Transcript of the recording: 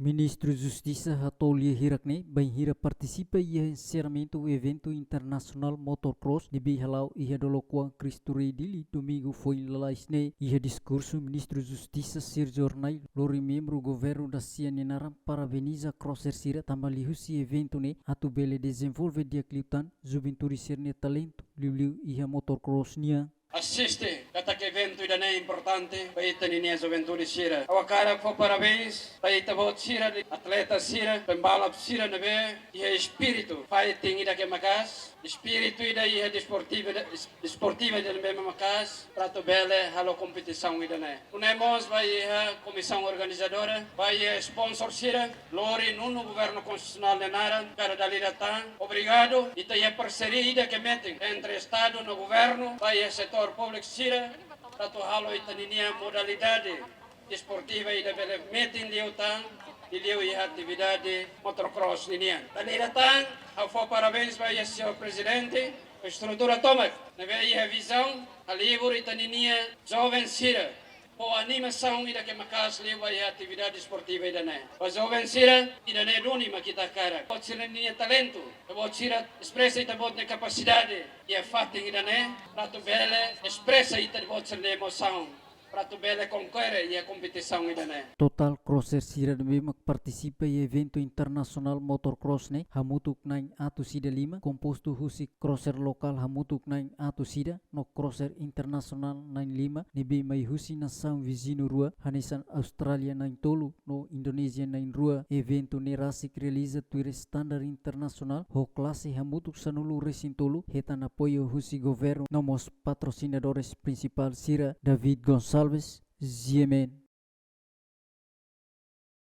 Ministro Justiça Ratolia Hirakne, bem hira participa e encerramento do evento internacional motocross de Bihalau e Hadoloquan Cristo Rei Dili. Domingo foi em Lalaisne e discurso Ministro Justiça Sérgio Ornai, lori membro do governo da Cianinaram parabeniza Crosser Sira tambalihusi evento ne atu bele desenvolve dia kliutan juventude serne talento liu e motocross nia. Assiste kata que evento ainda é importante para ita ninia juventude sira. Awakara foi parabéns para ita bot sira atleta sira, pembalap sira nebe e espírito fighting ida que macas, espírito ida e desportiva ida nebe macas, prato bele halo competição ida ne. Unemos vai a comissão organizadora, vai a sponsor sira, lori nuno governo constitucional de Naran, para dali datang. Obrigado, ita é parceria ida que meeting entre estado no governo, vai a setor público sira, prato halo ita ninia modalidade desportiva ida bele meeting liutang, Iliu e atividade motocross ninia. Dali datang, hafo parabéns para o senhor presidente, a estrutura tomac, neve a visão, a livro ita ninia jovem sira, po animação ida que macas liu a atividade esportiva ida ne. O jovem sira ida ne duni makita cara. Bot sira ninia talento, bot sira expressa ita bot ne capacidade, e a fating ida ne, prato bele expressa ita bot sira ne emoção. Prato bele concorre e a competição ida ne. Total Crosser Sira mesmo participa em evento internacional motocross ne hamutuk nain atu sida lima composto husi crosser lokal hamutuk nain atu sida no crosser internacional nain lima nebe mai husi nação vizinho rua hanisan Australia nain tolu no Indonesia nain rua evento ne rasik realiza tuire standard internacional ho classe hamutuk sanulu resin tolu hetan apoio husi governo nomos patrocinadores principal Sira David Gonçalves Ziemen.